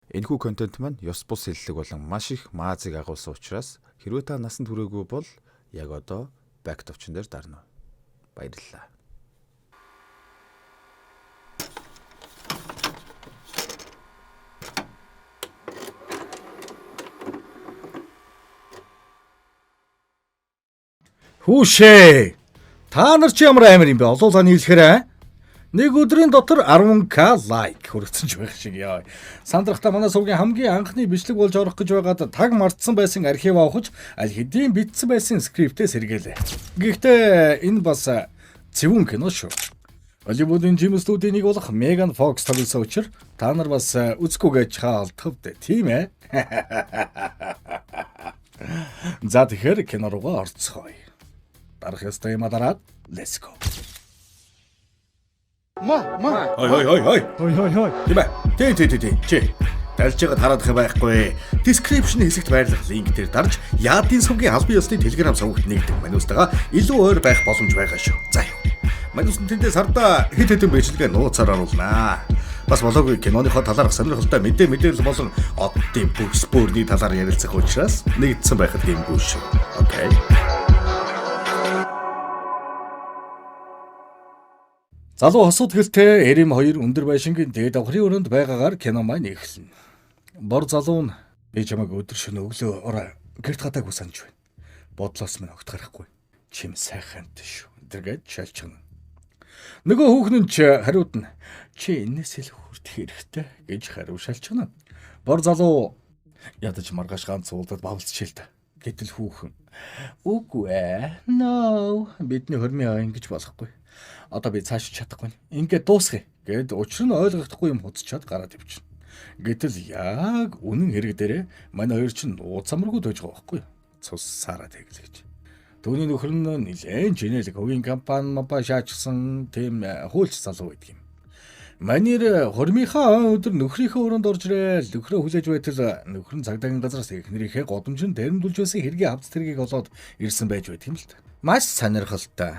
Энэхүү контент маань ёс бус хэллэг болон маш их маазыг агуулсан учраас хэрвээ та насанд хүрээгүй бол яг одоо back товчон дээр дарна. Баярлалаа. Хүүшээ. Та нар чи ямар амир юм бэ? Олуулаа нийлэхээр нэг өдрийн дотор 10k лайк хүргэсэн ч байх шиг яа. Сандрахта манай сувгийн хамгийн анхны бичлэг болж орох гэж байгаад таг мартсан байсан архив авахж аль хэдийн битсэн байсан скриптээ сэргээлээ. Гэхдээ энэ бас зөвүүн кино шүү. Hollywood-ын Jim Studio-ийг болох Megan Fox тоглосон учраас та нар бас үзэхгүй гэж хаалтхавд тийм ээ. За тэгэхээр кино руугаа орцгоё. Дарах ёстой юм дараад let's go. Ой. Хой. Тий. Чи далж байгаад хараад байхгүй. Description хэсэгт байрлах линк дээр дарж Яадын сувгийн албан ёсны Telegram сувагт нэгдэх манустайгаа илүү ойр байх боломж байгаа шүү. За юу. Манус нь тэндээс хардаа хэд хэдэн бичлэгээ нууцаар оруулнаа. Бас болоогүй киноныхоо талаарх сонирхолтой мэдээлэл болон оддын бүс бүрний талаар ярилцах учраас нэгдсэн байхад дэмгүй шүү. Окей. Залуу хосууд гэлтэй Эрэм 2 өндөр байшингийн дээд давхрын өрөөнд байгаагаар кино маань эхэлнэ. Бор залуу нь би чамайг өдөр шөнө өглөө орой гэрт гадаагүй санаж байна. Бодлоос минь огт гарахгүй. Чим сайхант шүү. Тэргээд шалчгана. Нөгөө хүүхэн нь хариуд нь чи энэс илүү хүртэх хэрэгтэй гэж хариу шалчгана. Бор залуу ядаж маргааш ганц уулдад бавлцчихээ л да. Гэтэл хүүхэн үгүй ээ. No бидний хормын ингэж болохгүй. Одоо би цааш чадахгүй. Ингээд дуусгая гэд учир нь ойлгохдохгүй юм хуцчаад гараад ивчихнэ. Гэтэл яг үнэн хэрэг дээрээ манай хоёр чинь нууцамаргүй дойж байгаа байхгүй юу? Цус сараа тэглэж. Төвний нөхөр нь нилээн жинэлэг хувийн компани мапа шаачсан тийм хуульч залуу байдаг юм. Манер хормынхаа өдөр нөхрийнхөө өрөөнд орж ирэл нөхрөө хүлээж байтал нөхөр нь цагдаагийн газраас их нэрийнхээ годомжинд дайрамдулж байсан хэргийн авц тэргийг олоод ирсэн байж байт юм л та. Маш сонирхолтой.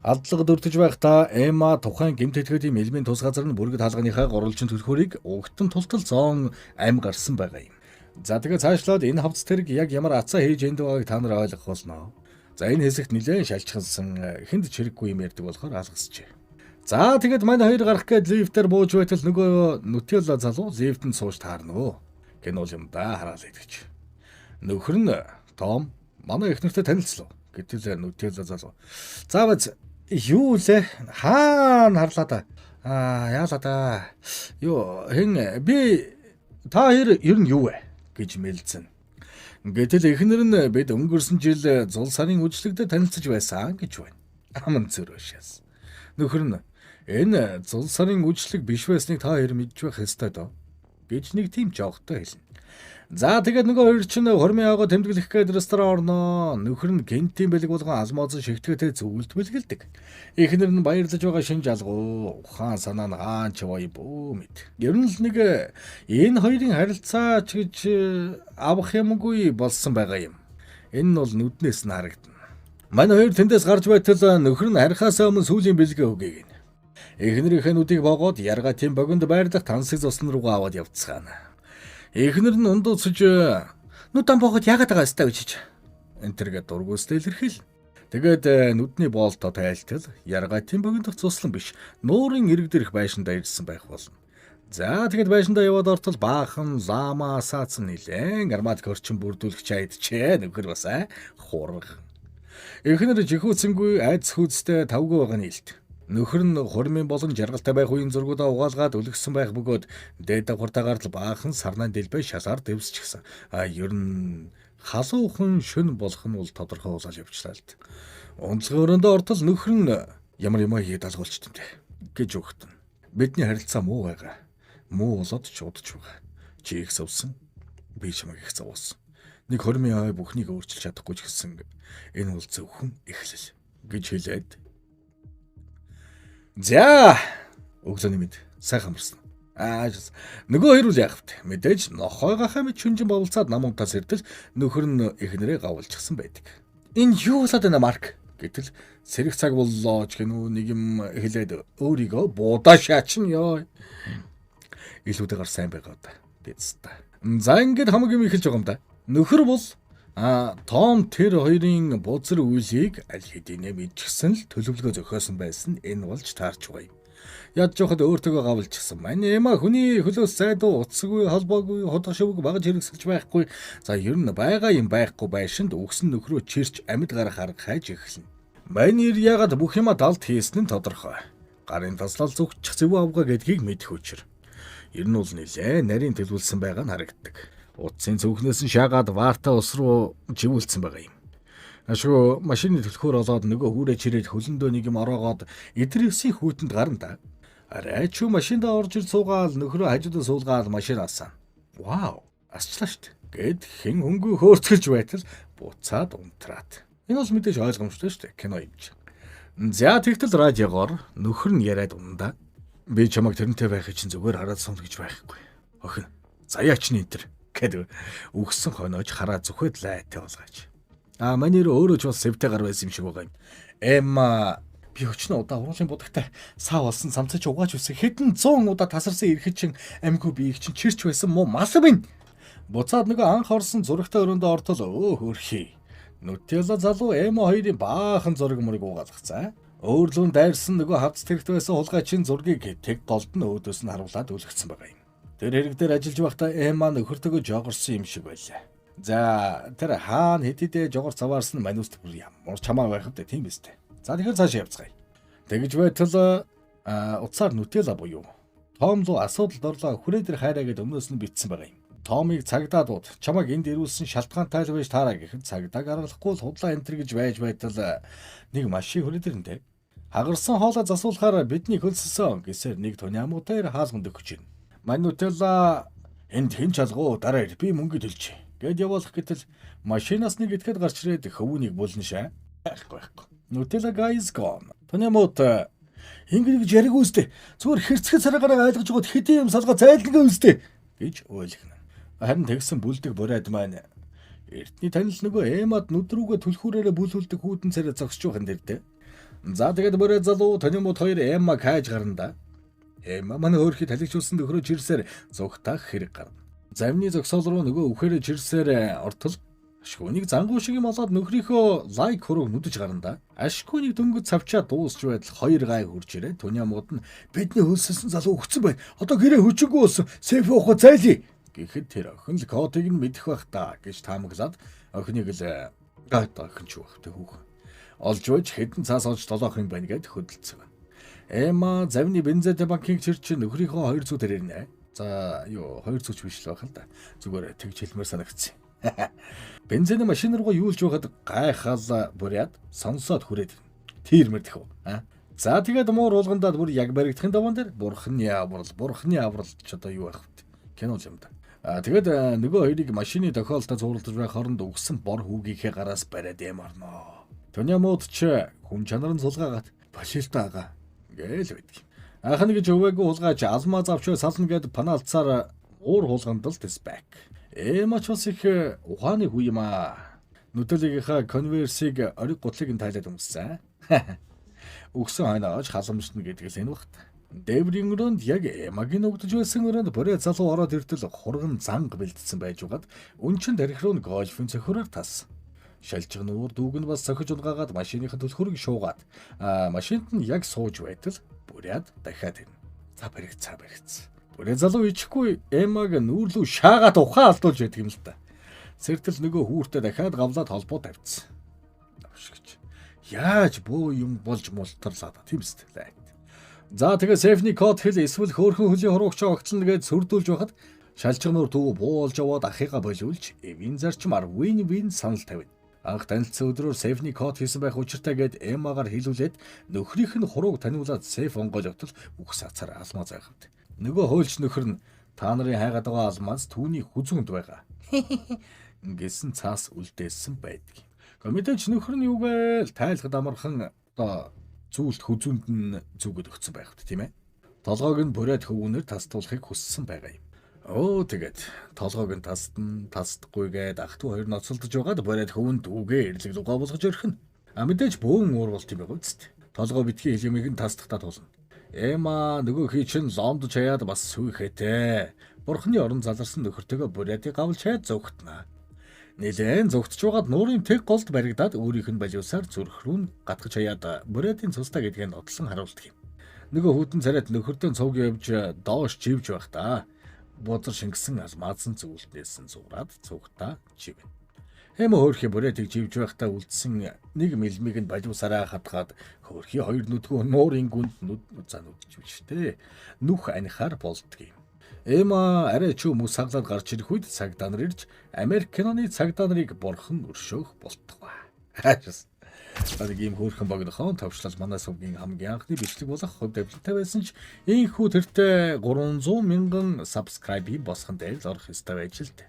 Алдлага дөртөж байхдаа Эма тухайн гэмт тэтгэлийн элемент тус газар нь бүргэд хаалганыхаа гурвалжин төлхөөрийг угтан тултал зоон ам гарсан байгаа юм. За тэгээ цаашлаад энэ хавц тэрэг яг ямар ацаа хийж энд байгааг та нар ойлгох болно. За энэ хэсэгт нэлээд шалчхансан хүнд чирэггүй юм ярьдаг болохоор алгасчээ. За тэгээд манай хоёр гарах гээд лифтээр бууж байтал нөгөө нүтэл залуу лифтэнд сууж таарна өө. Кино юм да хараал идэж. Нөхөр нь Том манай эхнэртэй танилцлаа. Гэтэл нүтэл залуу. Заавал юу лээ? Хаана харлаа та? Яалаа та. Юу хэн би та хоёр ер нь юу вэ гэж мэлзэн. Гэтэл эхнэр нь бид өнгөрсөн жил зул сарын үжлэгдээ танилцж байсан гэж байна. Аман зөрөөшөөс. Нөхөр нь энэ зул сарын үжлэг биш байсныг та хоёр мэдж байх ёстой доо гэж нэг тийм жоохтой хэлнэ. За тэгээд нөгөө хоёр чинь хормын аваа тэмдэглэх гээд ресторан орноо. Нөхөр нь гентийн бэлэг болгон алмоз шигтгэтэй зөвлөлт бэлгэлдэг. Эхнэр нь баярлаж байгаа шинж алгуу. Ухаан санаа нь хаан ч гоё бөө мэд. Ер нь л нэг энэ хоёрын харилцаа ч гэж авах юмгүй болсон байгаа юм. Энэ нь бол нүднээс нь харагдана. Манай хоёр тэндээс гарч байтал нөхөр нь харихаас өмнө сүүлийн бэлгээ өгье гин. Эхнэрийнхээ нүдийг богоод ярга тийм богинд байрлах тансаг зосон руугаа аваад явцгаана. Эхнэр нь ундууцж нүдэн богод яагаад байгаа ёстой гэж энтергээ дургуустай илэрхийл. Тэгээд нүдний боолтоо тайлтал ярга тийм богиндох цуслан биш нуурын ирэг дээрх байшиндаа ирсэн байх болно. За тэгээд байшиндаа яваад ортол баахан лама саацсан нилээн арматик орчин бүрдүүлэгч айдчээ нөхөр бас хурга. Эхнэр жихүүцэнгүй айц хүйцтэй тавгүй байгаа нийлт. Нөхөр нь хормын болон жаргалтай байх үеийн зургуудаа угаалгаад өлгсөн байх бөгөөд дээд давхартаагаар л баахан сарнаан дэлбээ шалгаар дэвсчихсэн. Ер нь халуухан шөн болох нь бол тодорхой болол явчлаа л. Унцгийн өрөөндөө ортол нөхөр нь ямар юм хийгээд алгуулчихсан те гэж өгтөн. Бидний харилцаа муу байгаа. Муу болоод ч удаж байгаа. Чи их сувсан. Би чамайг их зовсон. Нэг хормын ой бүхнийг өөрчилж чадахгүй ч гэсэн энэ бол зөвхөн эхлэл гэж хэлээд. За өглөөний мэд сайхан амарсан. Нөгөө хоёр үл яах вэ? Мэдээж нохойгохоо мэд шүнжин бовлцаад нам унтаас ирдэл нөхөр нь эхнэрээ гавуулчихсан байдаг. Энэ юу болоод байна Марк? Гэтэл сэрэг цаг боллоо ч гэнүү нэг юм хэлээд өөрийгөө буудаа шаачна ёо. Илүүдэгээр сайн байгаа да. Дэцтэй. За ингээд хамаг юм эхэлж байгаа юм да. Нөхөр бол Том тэр хоёрын бузар үйлийг аль хэдийнэ мэдчихсэн л төлөвлөгөө зохиосон байсан энэ болж таарч байгаа юм. Яд жоохот өөртөө гавлчихсан. Манай Эма хүний хөлөөс сайдуу утасгүй холбоогүй худах шивг багаж хэрэгсэлж байхгүй. За ер нь байгаа юм байхгүй байшинд үгсэн нөхрөө чирч амьд гарах арга хайж эхэлнэ. Манер ягаад бүх юма далд хийсэн нь тодорхой. Гарын таслал зүгчих зөв авгаа гэдгийг мэдэх учир. Ер нь бол нэлээ нарийн төлөвлөсөн байгаа нь харагддаг. Утсын зүгнээс нь шаагаад ваарта ус руу живүүлсэн байгаа юм. Ашгүй машины төлхөөр олоод нөгөө хүүрэ чирээд хөлөндөө нэг юм ороогоод идрээсийн хүүтэнд гарна да. Арай ч машиндаа орж ир суугаал нөхрөө хажуудаа суулгаад машинаас. Вау, асчлаа штт. Гэт хэн хөнгөө хөөрцгөлж байтал буцаад унтраад. Энэ бол мэдээж ойлгомжтой штт. Кино юм чи. За тэгтэл радиогоор нөхөр нь яриад унда. Би чамайг тэрнтэй байхыг чинь зүгээр хараад сумд гэж байхгүй. Охин, заяач нь энэ гэдэг үгсэн хойноож хараа зүхэд лайтай болгооч. Манер өөрөө ч бас сэвтэй гар байсан юм шиг байгаа юм. Эма би өчнө удаа уруулын будагтай сав болсон самцаж угааж үсэ хэдэн 100 удаа тасарсан ирэхэд чин амгүй биеийг чин чирч байсан мó мас бин. Буцаад нөгөө анх орсон зурагтай өрөөндөө ортол хөрхий. Нутела залуу Эма хоёрын баахан зураг мөрийг угаалгацаа. Өөрлөн дайрсан нөгөө хавц тэрэгт байсан хулгай чин зургийг тэг голд нь өөдөөс нь харуулад үлгэрсэн байгаа юм. Тэр хэрэг дээр ажиллаж байхдаа Эма нөхөртөөгөө жогорсон юм шиг байлаа. За тэр хаана хэдийдээ жогор цаваарсан мануст бүр ямар чамаа байх вэ тийм биз дээ. За тэгэхээр цааш явцгаая. Тэгж байтал уцаар нүтела буюу Том руу асуудалд орлоо хүрээ дээр хайраа гэд өмнөөс нь битсэн байгаа юм. Томыг цагдаа дууд чамайг энд ирүүлсэн шалтгаантай л байж таараа гэхэд цагдаа гаргалахгүй л худлаа энтер гэж байж байтал нэг машин хүрээ дээр нэ хагарсан хоолой засуулахаар бидний хөлссөн гэсээр нэг туны амуутай хаалганд өгч ирнэ. Манутела энд хэн чалгуу дараа ир би мөнгө төлж гэд явуулах гэтэл машинаас нэг итгэд гарч ирээд хөвүүнийг бүлэн шаа. Байхгүй. Nutella guys gone. Туны амуут ингэж яриг үстэй. Зүгээр хэрцгэл цараагаар ойлгож байгаад хэдийн юм салгаа зайлгаа үстэй гэж ойлгоно. Харин тэгсэн бүлдэг боройд маань эртний танил нөгөө Эмад нүдрүүгээ түлхүүрээрээ бүлүүлдэг хүүдэн царай зогсож байгаа юм дээр дээ. За тэгээд борой залуу туны амуут хоёр Эмаг хайж гарна да. Эма манай өөрхий талигчулсан нөхрөө чирсээр зугтаах хэрэг гарна. Завны зогсоол руу нөгөө үхээрээ чирсээр ортол ашгүйнийг зангуу шиг юм олоод нөхрийнхөө лайк хурууг нүдэж гарна да. Ашгүйнийг дөнгөж цавчаа дуусч байтал хоёр гай хурж ирээ. Туны амууд нь бидний хөлсөлсөн залуу өгцөн байна. Одоо гэрээ хүчингүү болсон. Сейф уух зайлий. Гэхэд тэр охин л кодыг нь мэдэх байх та гэж таамаглаад охиныг л охин ч байх тэ хүүхэн. Олж байж хэдэн цаас олж 7 охин байна гэд хөдөлцөг. Эма завны бензэт банкинг чирч нөхрийнхөө 200 тэрэрнэ. За юу 200 ч биш л байх л да. Зүгээр тэгж хэлмээр санагдсан. Бензин машин руу юулж байхад гайхал бүряд сонсоод хүрээд тэр мэрдэх үү. За тэгээд муур уулгандаа бүр яг баригдахын даван дээр бурхны аврал ч одоо юу байх вэ? Кино юм да. Тэгээд нөгөө хоёрыг машины тохиолдолд зууралдаж байх хооронд өгсөн бор хүүгийнхээ гараас бариад ямарноо. Төний мууд ч хүн чанар нь сулгаагаад башилтаага гээл байдаг. Анхан гэж өвөөгүй хулгайч алмаз авчаа сална гэд панаалцаар уур хулганд л тэс back. Эмач бас их ухааны хүү юм аа. Нүдэлгийнхаа конверсийг ориг гутлыг нь тайлаад өмссөн. Өгсөн хойноож халамжтна гэдгээс энэ багт. Дэврийн өрөөнд яг Эмагийн өгдөж байсан өрөөнд борой залуу ороод иртэл хурган занг бэлдсэн байж угаад өнчин тарих руу гольфын цохороор тас. Шалжиг нуур дүүг нь бас сохиж унгаагаад машиныхаа төлхөрийг шуугаад машинд нь яг сууж байтал бүряд дахиад ирнэ. За баригц. Бүрээ залуу ичихгүй Эмаг нүүрлүү шаагаад ухаан алдуулж байдаг юм л та. Сэртэл нөгөө хүүртээ дахиад гавлаад холбоо тавьчихсан. Авшигч. Яаж бөө юм болж мултарлаа тийм үстэй. За тэгээ сефний код хэл эсвэл хөөрхөн хөлийн хуруугч огтлно гэж сүрдүүлж байхад шалжиг нуур дүү буулж аваад ахыгаа болиулж эвийн зарчмаар win-win санал тавина. Анх танилцсан өдрөөр сефний код хийсэн байх учиртай гэд Эмагаар хэлүүлээд нөхрийнх нь хурууг таниулаад сеф онгоож өгтөл үхс ацаар алмаз айхавд. Нөгөө хуульч нөхөр нь та нарын хайгаад байгаа алмаз түүний хүзүүнд байгаа. Гэсэн цаас үлдээсэн байдаг. Комитеч нөхөр нь юугээл тайлхад амархан одоо зүйлд хүзүүнд нь зүгөд өгсөн байх үү тийм ээ. Толгойг нь бүрээд хөвгөнөр тастуулахыг хүссэн байгаа юм. Тэгээд толгойг нь тасдахгүйгээд ах トゥ хоёр ноцолдож байгаад бүрээд хөвөнд үгээ эрлэг лугаа болгож өрхөн. Мэдээж бөөн уурвалт юм байгаа үст. Толгой битгий хэлэмийг нь тасдахтаа тулна. Эма нөгөө хий чин ломдож хаяад бас сүйхэтэй. Бурхны орон заларсан нөхөртөөгөө Буриатыг авалж хайд зогтно. Нилээн зогтж байгаад нуурын тэг голд баригдаад өөрийнх нь балиусаар зүрх рүү гатгаж хаяад Буриатын цустай гэдгийг нотлон харуулдаг юм. Нөгөө хүйтэн царайд нөхөртөө цуг явж доош живж байхдаа бузар шингэсэн алмаазан зөвлөлтнээс зураад цугтаа живнэ. Хэм хөөрхи Буриатыг живж байхдаа үлдсэн нэг мэлмиг нь балиусаараа хатгаад хөөрхи хоёр нүдгөө нуурын гүнд нүд зануудж биштэй. Нүх анихаар болдг юм. Эма арай ч хүмүүс саглаад гарч ирэх үед цагдаа нар ирж Америк киноны цагдаа нарыг бурхан өршөөх болтугай. Хаашаас. Нэг юм хөөрхөн богинохон товчлол манай сувгийн хамгийн анхны бичлэг болох хувь тавилантай байсан ч ийхүү тэртээ 300,000 subscribe босхон дээр л орох ёстой байж л дээ.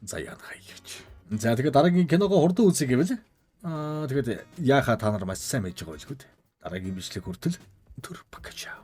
За яа хаяач. За тэгээд дараагийн киногоо хурдан үзье гэвэл тэгээд яахаа та нар маш сайн мэдж байгаа байлгүй дээ. Дараагийн бичлэг хүртэл түр пакачаа.